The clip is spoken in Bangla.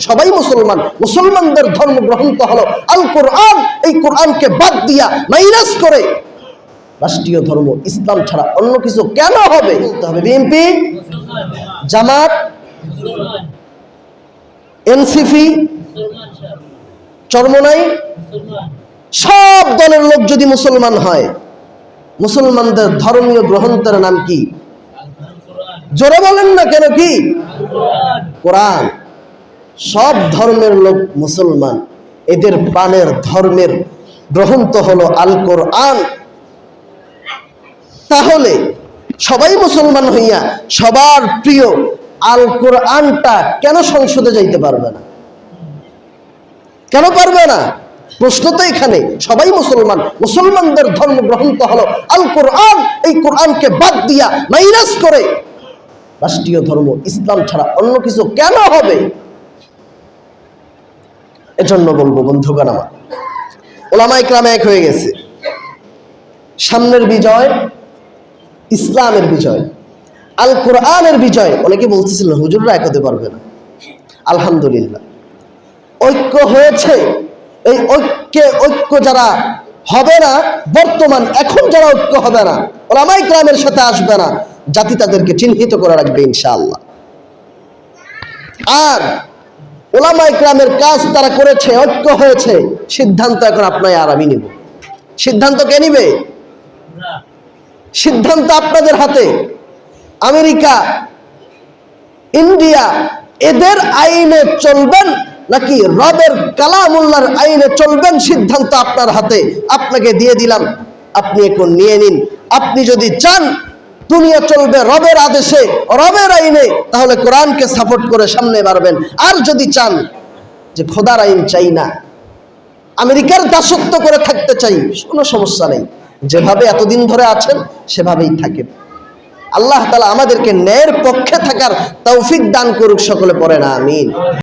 সবাই মুসলমান, মুসলমানদের ধর্ম গ্রন্থ হলো আল কোরআন। এই কোরআনকে বাদ দিয়া মাইনাস করে রাষ্ট্রীয় ধর্ম ইসলাম ছাড়া অন্য কিছু কেন হবে? বলতে হবে বিএনপি, জামাত, এনসিপি, চরমোনাই, সব দলের লোক যদি মুসলমান হয়, মুসলমানদের ধর্মীয় গ্রন্থের নাম কি? জোরে বলেন না কেন? কি? কোরআন। সব ধর্মের লোক মুসলমান, এদের প্রাণের ধর্মের গ্রন্থ হলো আল কোরআন। তাহলে সবাই মুসলমান হইয়া সবার প্রিয় আল কোরআনটা কেন সংসদে যাইতে পারবে না? কেন পারবে না? প্রশ্ন তো এখানে। সবাই মুসলমান, মুসলমানদের ধর্ম গ্রন্থ হলো আল কোরআন। এই কোরআনকে বাদ দিয়া মাইনাস করে রাষ্ট্রীয় ধর্ম ইসলাম ছাড়া অন্য কিছু কেন হবে? এজন্য বলবো বন্ধুগণ আমার, ওলামায়ে কেরাম এক হয়ে গেছে। সামনের বিজয় ইসলামের বিজয়, আল কোরআনের বিজয়। অনেকে বলতেছিলেন হুজুররা এক হতে পারবে না। আলহামদুলিল্লাহ ঐক্য হয়েছে। এই ঐক্য যারা হবে না, বর্তমান এখন যারা ঐক্য হবে না, ওলামায়ে কেরামের সাথে আসবে না, জাতি তাদেরকে চিহ্নিত করে রাখবে ইনশাআল্লাহ। আর ওলামায়ে কেরামের কাজ তারা করেছে, ঐক্য হয়েছে। সিদ্ধান্ত এখন আপনার আর আমি নিব। সিদ্ধান্ত কে নিবে? সিদ্ধান্ত আপনাদের হাতে। আমেরিকা, ইন্ডিয়া, এদের আইনে চলবেন নাকি রবের কালামুল্লাহর আইনে চলবেন, সিদ্ধান্ত আপনার হাতে। আপনাকে দিয়ে দিলাম, আপনি এখন নিয়ে নিন। আপনি যদি চান দুনিয়া চলবে রবের আদেশে, রবের আইনে, তাহলে কোরআনকে সাপোর্ট করে সামনে বাড়বেন। আর যদি চান যে খোদার আইন চাই না, আমেরিকার দাসত্ব করে থাকতে চাই, কোনো সমস্যা নেই। যেভাবে এতদিন ধরে আছেন সেভাবেই থাকেন। আল্লাহ তাআলা আমাদেরকে ন্যায়ের পক্ষে থাকার তৌফিক দান করুক। সকলে পড়েন আমিন।